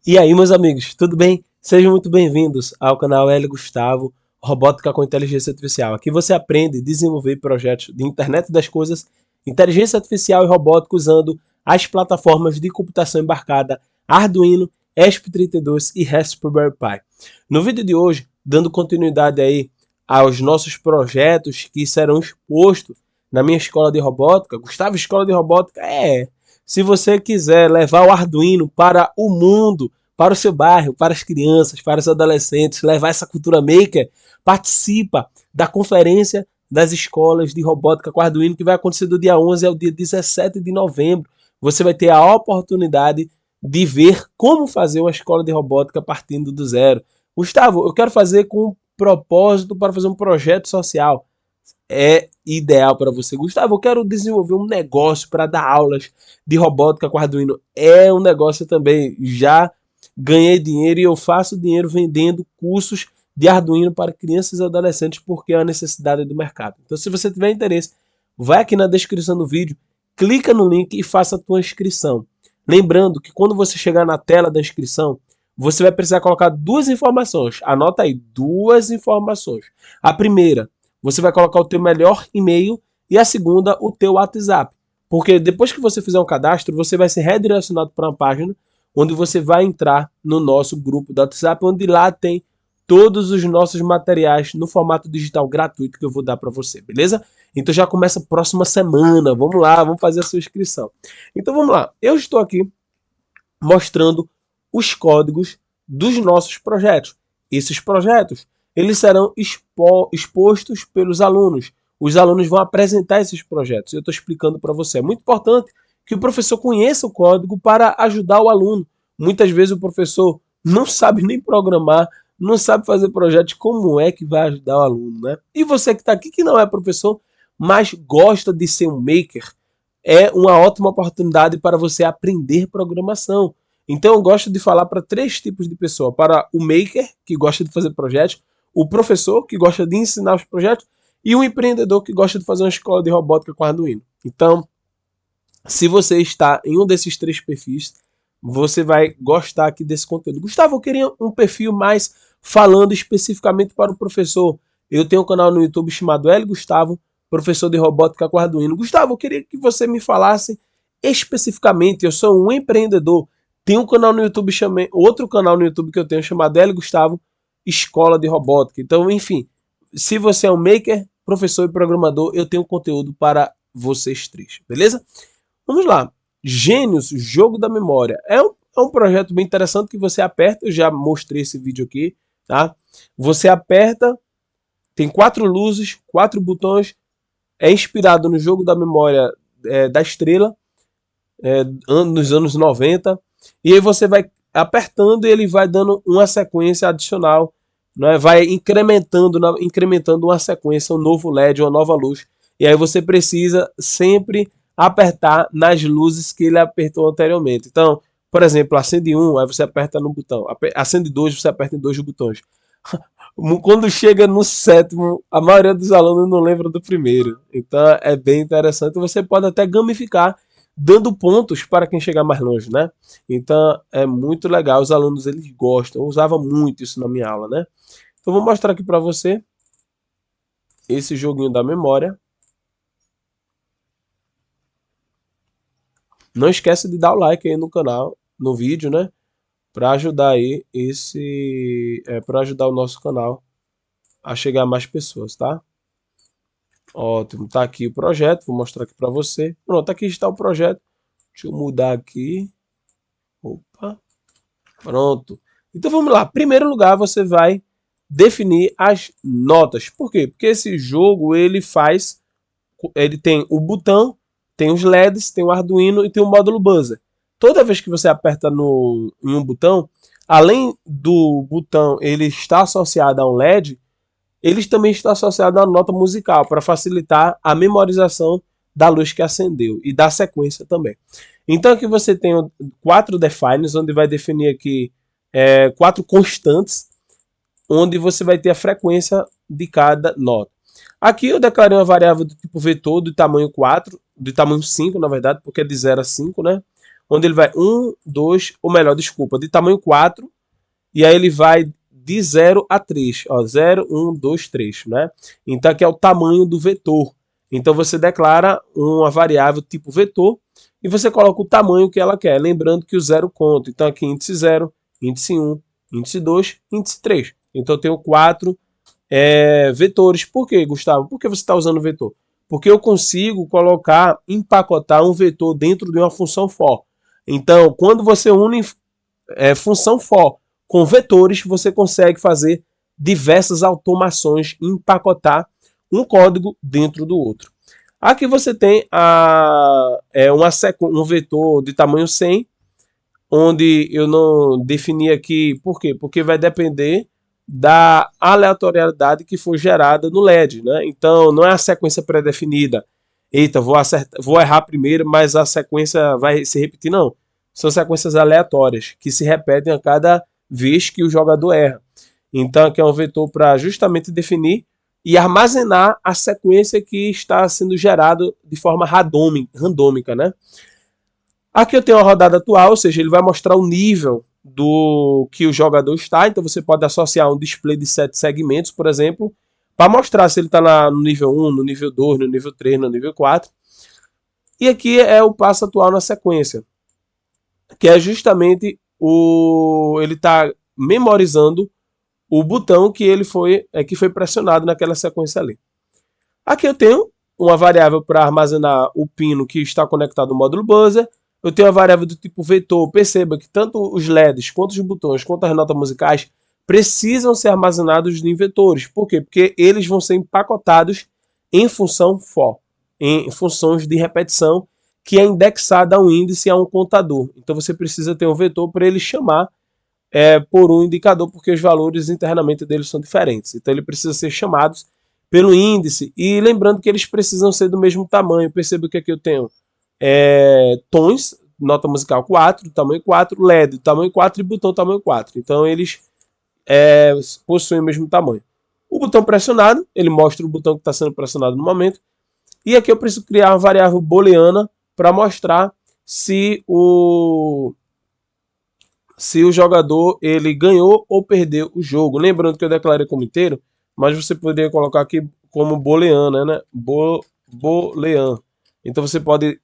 E aí, meus amigos, tudo bem? Sejam muito bem-vindos ao canal L. Gustavo, Robótica com Inteligência Artificial. Aqui você aprende a desenvolver projetos de internet das coisas, inteligência artificial e robótica usando as plataformas de computação embarcada Arduino, ESP32 e Raspberry Pi. No vídeo de hoje, dando continuidade aí aos nossos projetos que serão expostos na minha escola de robótica, Gustavo Escola de Robótica, se você quiser levar o Arduino para o mundo, para o seu bairro, para as crianças, para os adolescentes, levar essa cultura maker, participa da conferência das escolas de robótica com Arduino, que vai acontecer do dia 11 ao dia 17 de novembro. Você vai ter a oportunidade de ver como fazer uma escola de robótica partindo do zero. Gustavo, eu quero fazer com um propósito para fazer um projeto social. É ideal para você. Gustavo, eu quero desenvolver um negócio para dar aulas de robótica com Arduino. É um negócio também. Já ganhei dinheiro e eu faço dinheiro vendendo cursos de Arduino para crianças e adolescentes porque é uma necessidade do mercado. Então, se você tiver interesse, vai aqui na descrição do vídeo, clica no link e faça a tua inscrição. Lembrando que quando você chegar na tela da inscrição, você vai precisar colocar duas informações. Anota aí, duas informações. A primeira, você vai colocar o teu melhor e-mail e a segunda, o teu WhatsApp. Porque depois que você fizer um cadastro, você vai ser redirecionado para uma página onde você vai entrar no nosso grupo do WhatsApp, onde lá tem todos os nossos materiais no formato digital gratuito que eu vou dar para você, beleza? Então já começa a próxima semana, vamos lá, vamos fazer a sua inscrição. Então vamos lá, eu estou aqui mostrando os códigos dos nossos projetos. Esses projetos, eles serão expostos pelos alunos. Os alunos vão apresentar esses projetos. Eu estou explicando para você. É muito importante que o professor conheça o código para ajudar o aluno. Muitas vezes o professor não sabe nem programar, não sabe fazer projetos, como é que vai ajudar o aluno, né? E você que está aqui, que não é professor, mas gosta de ser um maker, é uma ótima oportunidade para você aprender programação. Então eu gosto de falar para três tipos de pessoa: para o maker, que gosta de fazer projetos, o professor, que gosta de ensinar os projetos, e o empreendedor, que gosta de fazer uma escola de robótica com Arduino. Então, se você está em um desses três perfis, você vai gostar aqui desse conteúdo. Gustavo, eu queria um perfil mais falando especificamente para o professor. Eu tenho um canal no YouTube chamado L. Gustavo, professor de robótica com Arduino. Gustavo, eu queria que você me falasse especificamente. Eu sou um empreendedor. Tem um canal no YouTube, outro canal no YouTube que eu tenho chamado L. Gustavo, Escola de Robótica. Então, enfim, se você é um maker, professor e programador, eu tenho conteúdo para vocês três, beleza? Vamos lá. Gênios, jogo da memória. É um projeto bem interessante que você aperta. Eu já mostrei esse vídeo aqui, tá? Você aperta, tem 4 luzes, 4 botões. É inspirado no jogo da memória da estrela, nos anos 90. E aí você vai apertando e ele vai dando uma sequência adicional, né? Vai incrementando uma sequência, um novo LED, uma nova luz. E aí você precisa sempre apertar nas luzes que ele apertou anteriormente. Então, por exemplo, acende um, aí você aperta no botão. Acende dois, você aperta em dois botões. Quando chega no sétimo, a maioria dos alunos não lembra do primeiro. Então é bem interessante. Você pode até gamificar, dando pontos para quem chegar mais longe, né? Então é muito legal. Os alunos, eles gostam. Eu usava muito isso na minha aula, né? Então vou mostrar aqui para você esse joguinho da memória. Não esquece de dar o like aí no canal, no vídeo, né? Para ajudar aí para ajudar o nosso canal a chegar a mais pessoas, tá? Ótimo, tá aqui o projeto, vou mostrar aqui para você. Pronto, aqui está o projeto. Deixa eu mudar aqui. Opa, pronto. Então vamos lá. Em primeiro lugar, você vai definir as notas. Por quê? Porque esse jogo, ele tem o botão, tem os LEDs, tem o Arduino e tem o módulo buzzer. Toda vez que você aperta em um botão, além do botão ele está associado a um LED, eles também estão associados à nota musical, para facilitar a memorização da luz que acendeu e da sequência também. Então aqui você tem 4 defines, onde vai definir aqui 4 constantes, onde você vai ter a frequência de cada nota. Aqui eu declarei uma variável do tipo vetor de tamanho 4, de tamanho 5, na verdade, porque é de 0 a 5, né? onde ele vai 1, 2, ou melhor, desculpa, de tamanho 4, e aí ele vai de 0 a 3, ó, 0, 1, 2, 3, né? Então aqui é o tamanho do vetor. Então você declara uma variável tipo vetor e você coloca o tamanho que ela quer, lembrando que o 0 conta. Então aqui índice 0, índice 1, índice 2, índice 3. Então eu tenho 4 vetores. Por que, Gustavo? Por que você está usando vetor? Porque eu consigo colocar, empacotar um vetor dentro de uma função for. Então, quando você une função for com vetores, você consegue fazer diversas automações e empacotar um código dentro do outro. Aqui você tem um vetor de tamanho 100, onde eu não defini aqui, por quê? Porque vai depender da aleatoriedade que for gerada no LED, né? Então não é a sequência pré-definida. Eita, vou errar primeiro, mas a sequência vai se repetir, não. São sequências aleatórias que se repetem a cada vez que o jogador erra. Então aqui é um vetor para justamente definir e armazenar a sequência que está sendo gerada de forma randômica, né? Aqui eu tenho a rodada atual, ou seja, ele vai mostrar o nível do que o jogador está. Então você pode associar um display de 7 segmentos, por exemplo, para mostrar se ele está no nível 1, no nível 2, no nível 3, no nível 4. E aqui é o passo atual na sequência, que é justamente ele está memorizando o botão que foi pressionado naquela sequência ali. Aqui eu tenho uma variável para armazenar o pino que está conectado no módulo buzzer. Eu tenho a variável do tipo vetor. Perceba que tanto os LEDs, quanto os botões, quanto as notas musicais precisam ser armazenados em vetores. Por quê? Porque eles vão ser empacotados em função for, em funções de repetição, que é indexada a um índice, a um contador. Então você precisa ter um vetor para ele chamar por um indicador, porque os valores internamente deles são diferentes. Então ele precisa ser chamados pelo índice. E lembrando que eles precisam ser do mesmo tamanho. Perceba que aqui eu tenho tons, nota musical 4, tamanho 4, LED, tamanho 4 e botão tamanho 4. Então eles possuem o mesmo tamanho. O botão pressionado, ele mostra o botão que está sendo pressionado no momento. E aqui eu preciso criar uma variável booleana para mostrar se o jogador ele ganhou ou perdeu o jogo. Lembrando que eu declarei como inteiro, mas você poderia colocar aqui como booleana, né? Boolean. Então você pode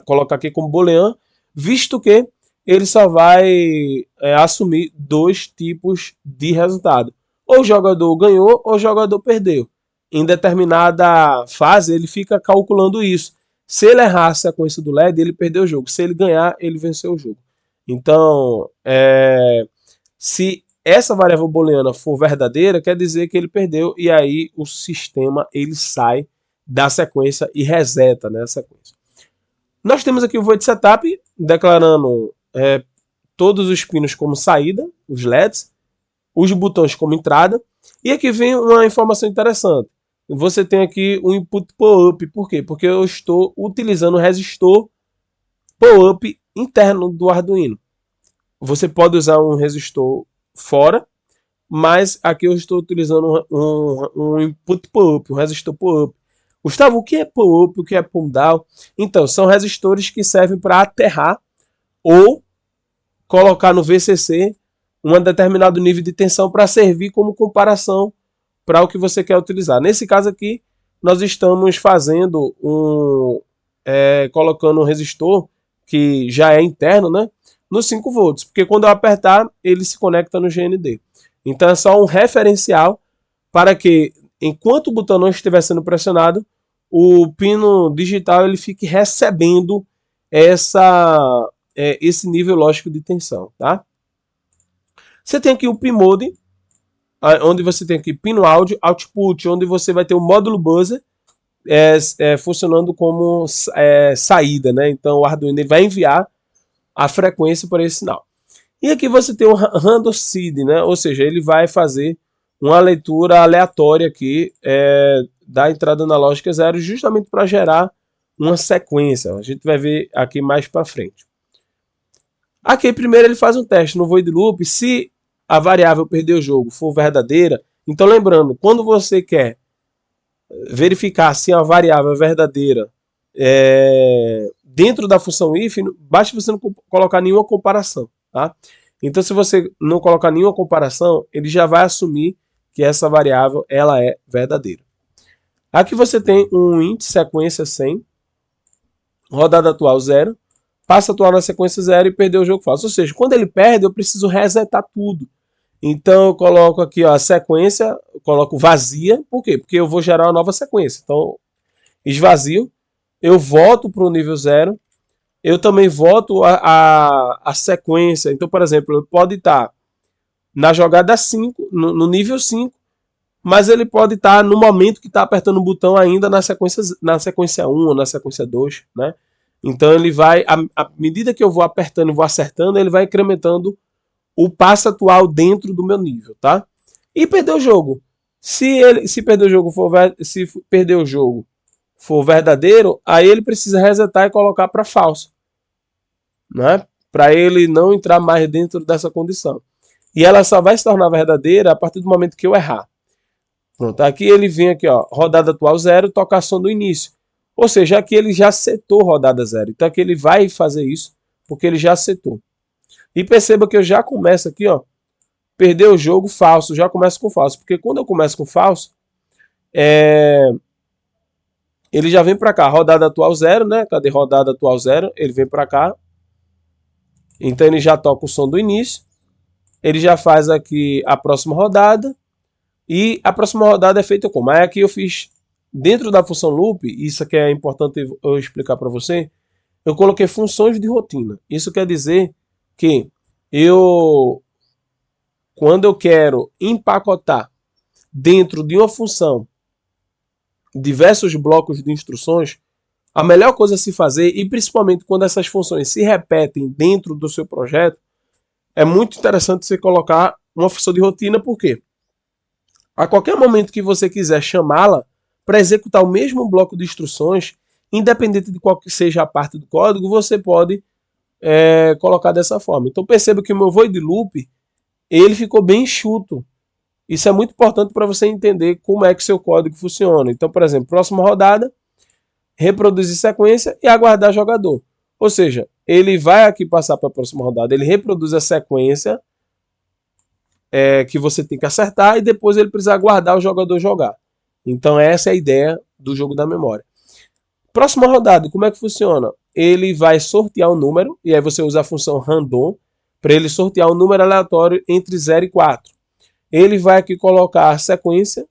colocar aqui como boolean, visto que ele só vai assumir 2 tipos de resultado. Ou o jogador ganhou ou o jogador perdeu. Em determinada fase ele fica calculando isso. Se ele errar a sequência do LED, ele perdeu o jogo. Se ele ganhar, ele venceu o jogo. Então, se essa variável booleana for verdadeira, quer dizer que ele perdeu, e aí o sistema ele sai da sequência e reseta, né, a sequência. Nós temos aqui o void setup, declarando todos os pinos como saída, os LEDs, os botões como entrada, e aqui vem uma informação interessante. Você tem aqui o input pull-up, por quê? Porque eu estou utilizando o resistor pull-up interno do Arduino. Você pode usar um resistor fora, mas aqui eu estou utilizando um input pull-up, um resistor pull-up. Gustavo, o que é pull-up, o que é pull-down? Então, são resistores que servem para aterrar ou colocar no VCC um determinado nível de tensão para servir como comparação para o que você quer utilizar. Nesse caso aqui, nós estamos fazendo colocando um resistor que já é interno, né, nos 5 volts, porque quando eu apertar, ele se conecta no GND. Então é só um referencial para que, enquanto o botão não estiver sendo pressionado, o pino digital ele fique recebendo esse nível lógico de tensão, tá? Você tem aqui o Pmode, onde você tem aqui pino áudio, output, onde você vai ter o módulo buzzer funcionando como saída, né? Então o Arduino ele vai enviar a frequência para esse sinal. E aqui você tem o random seed, né? Ou seja, ele vai fazer uma leitura aleatória aqui da entrada analógica 0, justamente para gerar uma sequência. A gente vai ver aqui mais para frente. Aqui primeiro ele faz um teste no void loop, se a variável perder o jogo for verdadeira. Então lembrando, quando você quer verificar se a variável é verdadeira dentro da função if, basta você não colocar nenhuma comparação, tá? Então, se você não colocar nenhuma comparação, ele já vai assumir que essa variável ela é verdadeira. Aqui você tem um int sequência 100, rodada atual 0, passa atual na sequência 0 e perdeu o jogo falso. Ou seja, quando ele perde, eu preciso resetar tudo. Então eu coloco aqui ó, a sequência, eu coloco vazia. Por quê? Porque eu vou gerar uma nova sequência. Então, esvazio, eu volto para o nível 0, eu também volto a sequência. Então, por exemplo, pode estar na jogada 5, no nível 5, mas ele pode estar no momento que está apertando o botão ainda na sequência 1 ou na sequência 2, né? Então ele vai, à medida que eu vou apertando e vou acertando, ele vai incrementando o passo atual dentro do meu nível, tá? E perder o jogo. Se perder o jogo for verdadeiro, aí ele precisa resetar e colocar para falso, né? Para ele não entrar mais dentro dessa condição. E ela só vai se tornar verdadeira a partir do momento que eu errar. Pronto, aqui ele vem aqui, ó, rodada atual 0, tocar som do início. Ou seja, aqui ele já setou rodada 0. Então aqui ele vai fazer isso porque ele já setou. E perceba que eu já começo aqui, ó, perder o jogo falso, já começo com falso. Porque quando eu começo com falso, ele já vem para cá, rodada atual 0, né? Cadê rodada atual 0? Ele vem para cá. Então ele já toca o som do início. Ele já faz aqui a próxima rodada. E a próxima rodada é feita como? Aí aqui eu fiz, dentro da função loop, isso aqui é importante eu explicar para você, eu coloquei funções de rotina. Isso quer dizer que quando eu quero empacotar dentro de uma função diversos blocos de instruções, a melhor coisa a se fazer, e principalmente quando essas funções se repetem dentro do seu projeto, é muito interessante você colocar uma função de rotina, por quê? A qualquer momento que você quiser chamá-la para executar o mesmo bloco de instruções, independente de qual que seja a parte do código, você pode colocar dessa forma. Então perceba que o meu void loop ele ficou bem enxuto. Isso é muito importante para você entender como é que seu código funciona. Então, por exemplo, próxima rodada, reproduzir sequência e aguardar jogador. Ou seja, ele vai aqui passar para a próxima rodada, ele reproduz a sequência que você tem que acertar e depois ele precisa aguardar o jogador jogar. Então essa é a ideia do jogo da memória. Próxima rodada, como é que funciona? Ele vai sortear um número, e aí você usa a função random para ele sortear um número aleatório entre 0 e 4. Ele vai aqui colocar a sequência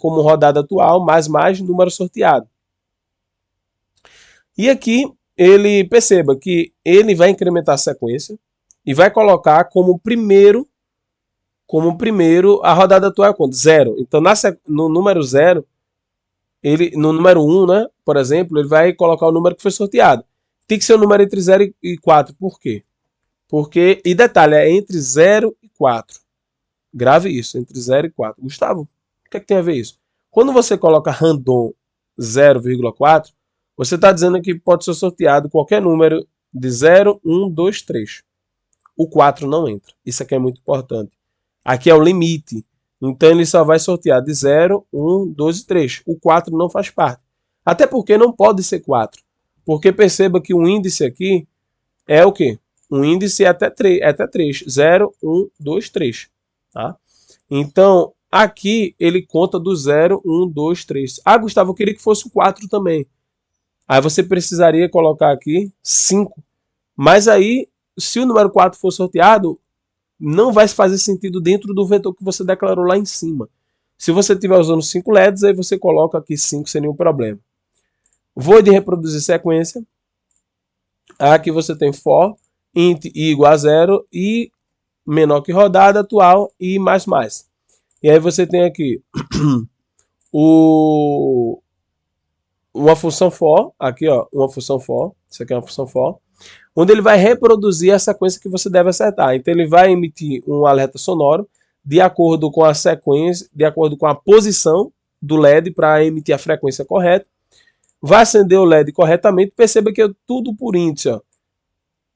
como rodada atual, mais número sorteado. E aqui ele perceba que ele vai incrementar a sequência e vai colocar como primeiro a rodada atual é quanto? 0. Então no número 0, no número 1, né, por exemplo, ele vai colocar o número que foi sorteado. Tem que ser um número entre 0 e 4. Por quê? Porque, e detalhe, é entre 0 e 4. Grave isso, entre 0 e 4. Gustavo, o que é que tem a ver isso? Quando você coloca random 0,4, você está dizendo que pode ser sorteado qualquer número de 0, 1, 2, 3. O 4 não entra. Isso aqui é muito importante. Aqui é o limite. Então ele só vai sortear de 0, 1, 2 e 3. O 4 não faz parte. Até porque não pode ser 4. Porque perceba que o índice aqui é o quê? Um índice é até 3. 0, 1, 2, 3. Tá? Então, aqui ele conta do 0, 1, 2, 3. Ah, Gustavo, eu queria que fosse o 4 também. Aí você precisaria colocar aqui 5. Mas aí, se o número 4 for sorteado, não vai fazer sentido dentro do vetor que você declarou lá em cima. Se você estiver usando 5 LEDs, aí você coloca aqui 5 sem nenhum problema. Void reproduzir sequência. Aqui você tem for, int i igual a 0 e menor que rodada atual e mais. E aí você tem aqui uma função for, aqui ó, uma função for, isso aqui é uma função for, onde ele vai reproduzir a sequência que você deve acertar. Então ele vai emitir um alerta sonoro de acordo com a sequência, de acordo com a posição do LED para emitir a frequência correta. Vai acender o LED corretamente. Perceba que é tudo por índice. Ó.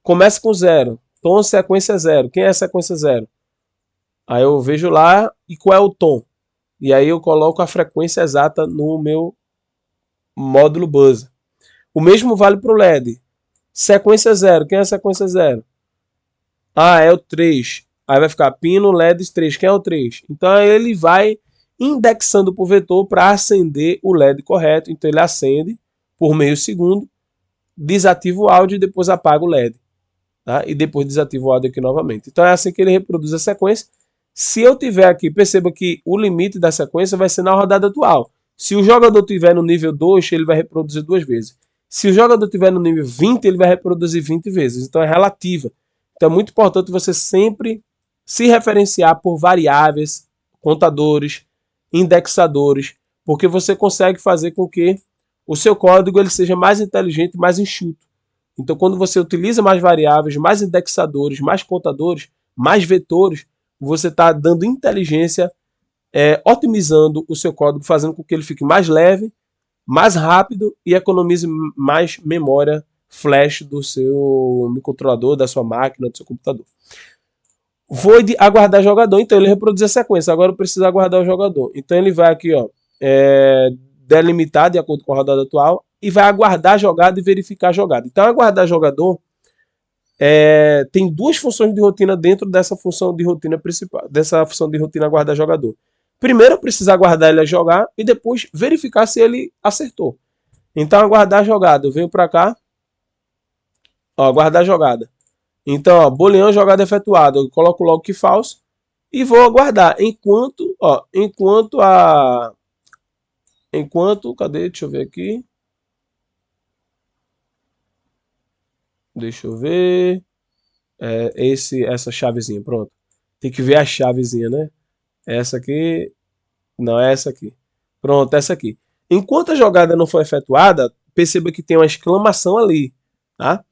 Começa com 0. Tom sequência 0. Quem é a sequência 0? Aí eu vejo lá e qual é o tom. E aí eu coloco a frequência exata no meu módulo buzzer. O mesmo vale para o LED. Sequência 0. Quem é a sequência 0? Ah, é o 3. Aí vai ficar pino LEDs 3. Quem é o 3? Então ele vai indexando para o vetor para acender o LED correto. Então ele acende por meio segundo, desativa o áudio e depois apaga o LED. Tá? E depois desativa o áudio aqui novamente. Então é assim que ele reproduz a sequência. Se eu tiver aqui, perceba que o limite da sequência vai ser na rodada atual. Se o jogador estiver no nível 2, ele vai reproduzir 2 vezes. Se o jogador estiver no nível 20, ele vai reproduzir 20 vezes. Então é relativa. Então é muito importante você sempre se referenciar por variáveis, contadores, indexadores, porque você consegue fazer com que o seu código ele seja mais inteligente, mais enxuto. Então quando você utiliza mais variáveis, mais indexadores, mais contadores, mais vetores, você está dando inteligência, otimizando o seu código, fazendo com que ele fique mais leve, mais rápido e economize mais memória flash do seu microcontrolador, da sua máquina, do seu computador. Void aguardar jogador, então ele reproduz a sequência, agora eu preciso aguardar o jogador. Então ele vai aqui, ó, delimitar de acordo com a rodada atual e vai aguardar a jogada e verificar a jogada. Então aguardar jogador tem duas funções de rotina dentro dessa função de rotina principal, dessa função de rotina aguardar jogador. Primeiro eu preciso aguardar ele a jogar e depois verificar se ele acertou. Então aguardar a jogada, eu venho para cá, ó, aguardar a jogada. Então, ó, booleano jogada efetuada, eu coloco logo que false e vou aguardar enquanto, cadê? Deixa eu ver aqui. Deixa eu ver. Essa chavezinha, pronto. Tem que ver a chavezinha, né? Essa aqui, não, é essa aqui. Pronto, essa aqui. Enquanto a jogada não for efetuada, perceba que tem uma exclamação ali, tá?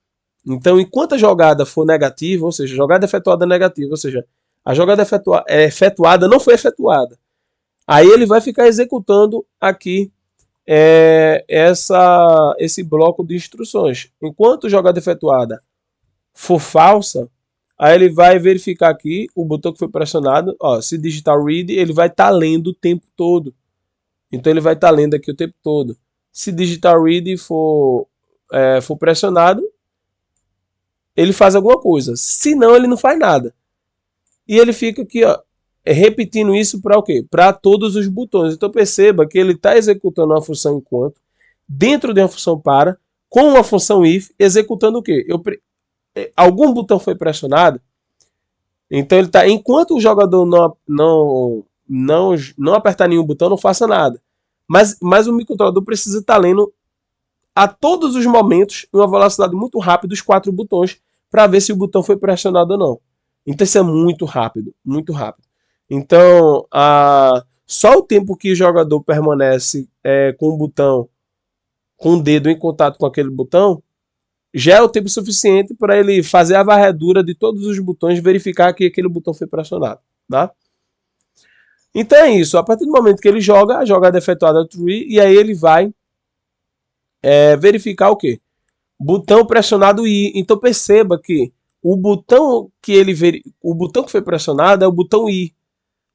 Então, enquanto a jogada for negativa, ou seja, jogada efetuada negativa, ou seja, a jogada efetuada não foi efetuada. Aí ele vai ficar executando aqui esse bloco de instruções. Enquanto a jogada efetuada for falsa, aí ele vai verificar aqui o botão que foi pressionado. Ó, se digitar read, ele vai estar lendo o tempo todo. Então ele vai estar lendo aqui o tempo todo. Se digitar read for pressionado, ele faz alguma coisa. Se não, ele não faz nada. E ele fica aqui, ó, repetindo isso para o quê? Para todos os botões. Então perceba que ele está executando uma função enquanto, dentro de uma função para, com uma função if, executando o quê? Algum botão foi pressionado. Então ele está, enquanto o jogador não apertar nenhum botão, não faça nada. Mas o microcontrolador precisa estar lendo a todos os momentos, em uma velocidade muito rápida, os 4 botões, para ver se o botão foi pressionado ou não. Então isso é muito rápido, muito rápido. Então, só o tempo que o jogador permanece com o botão, com o dedo em contato com aquele botão, já é o tempo suficiente para ele fazer a varredura de todos os botões e verificar que aquele botão foi pressionado, tá? Então é isso. A partir do momento que ele joga, a jogada é efetuada true, e aí ele vai verificar o quê? Botão pressionado I. Então perceba que o botão que foi pressionado é o botão I.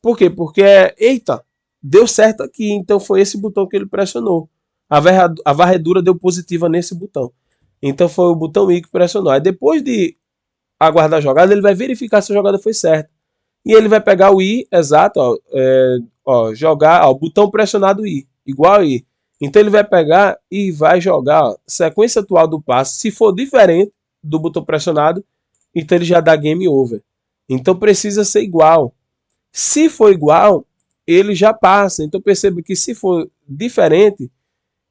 Por quê? Porque eita, deu certo aqui, então foi esse botão que ele pressionou. A varredura deu positiva nesse botão. Então foi o botão I que pressionou. Aí depois de aguardar a jogada, ele vai verificar se a jogada foi certa. E ele vai pegar o I, exato, jogar, ó, botão pressionado I, igual a I. Então ele vai pegar e vai jogar, ó, sequência atual do passe. Se for diferente do botão pressionado, então ele já dá game over. Então precisa ser igual. Se for igual, ele já passa. Então perceba que se for diferente,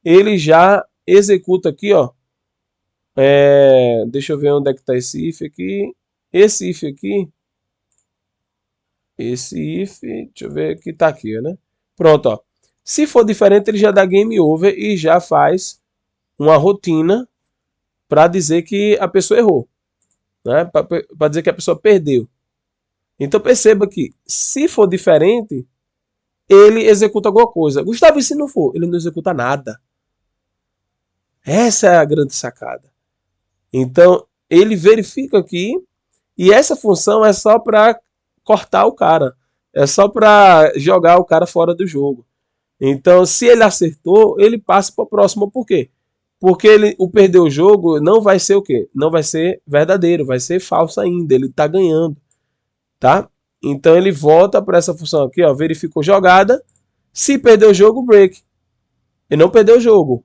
ele já executa aqui, ó. Deixa eu ver onde é que está esse if aqui. Esse if aqui. Esse if, deixa eu ver que tá aqui, né? Pronto, ó. Se for diferente, ele já dá game over e já faz uma rotina para dizer que a pessoa errou, né? Para dizer que a pessoa perdeu. Então perceba que se for diferente, ele executa alguma coisa. Gustavo, e se não for? Ele não executa nada. Essa é a grande sacada. Então ele verifica aqui e essa função é só para cortar o cara. É só para jogar o cara fora do jogo. Então, se ele acertou, ele passa para o próximo. Por quê? Porque o perder o jogo não vai ser o quê? Não vai ser verdadeiro, vai ser falso ainda. Ele está ganhando, tá? Então ele volta para essa função aqui, ó, verificou jogada. Se perder o jogo, break. Ele não perdeu o jogo.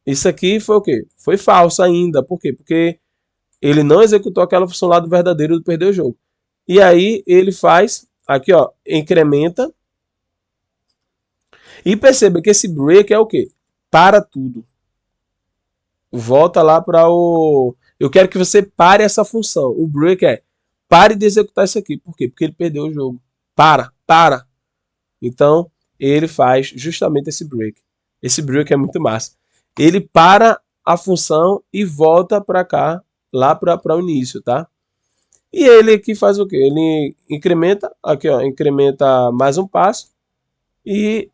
Isso aqui foi o quê? Foi falso ainda. Por quê? Porque ele não executou aquela função lá do verdadeiro do perder o jogo. E aí ele faz, aqui ó, incrementa. E perceba que esse break é o quê? Para tudo. Volta lá para o... Eu quero que você pare essa função. O break é pare de executar isso aqui. Por quê? Porque ele perdeu o jogo. Para. Então, ele faz justamente esse break. Esse break é muito massa. Ele para a função e volta para cá, lá para o início, tá? E ele aqui faz o quê? Ele incrementa, aqui ó, incrementa mais um passo e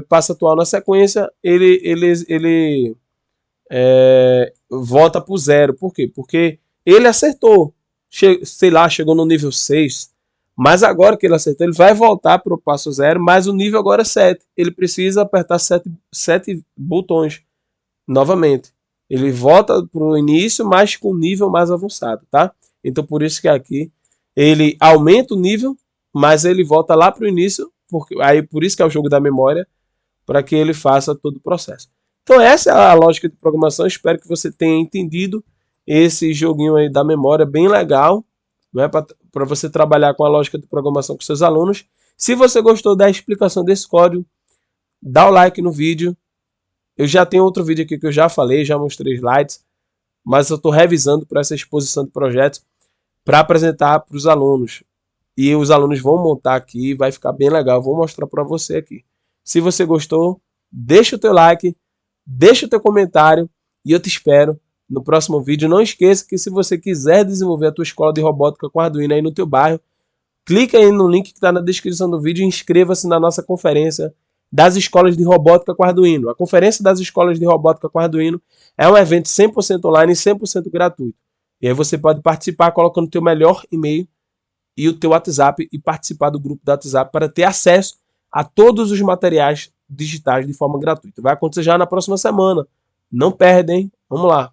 passo atual na sequência, ele volta para o zero. Por quê? Porque ele acertou. Sei lá, chegou no nível 6. Mas agora que ele acertou, ele vai voltar para o passo zero, mas o nível agora é 7. Ele precisa apertar 7 botões novamente. Ele volta para o início, mas com nível mais avançado, tá? Então por isso que aqui ele aumenta o nível, mas ele volta lá para o início, por isso que é o jogo da memória, para que ele faça todo o processo. Então essa é a lógica de programação. Espero que você tenha entendido esse joguinho aí da memória, bem legal, né, para você trabalhar com a lógica de programação com seus alunos. Se você gostou da explicação desse código, dá o like no vídeo. Eu já tenho outro vídeo aqui que eu já falei, já mostrei slides, mas eu estou revisando para essa exposição de projetos para apresentar para os alunos. E os alunos vão montar aqui, vai ficar bem legal. Vou mostrar para você aqui. Se você gostou, deixa o teu like, deixa o teu comentário e eu te espero no próximo vídeo. Não esqueça que se você quiser desenvolver a tua escola de robótica com Arduino aí no teu bairro, clica aí no link que está na descrição do vídeo e inscreva-se na nossa conferência das escolas de robótica com Arduino. A conferência das escolas de robótica com Arduino é um evento 100% online e 100% gratuito. E aí você pode participar colocando o teu melhor e-mail e o teu WhatsApp e participar do grupo do WhatsApp para ter acesso a todos os materiais digitais de forma gratuita. Vai acontecer já na próxima semana. Não perde, hein? Vamos lá.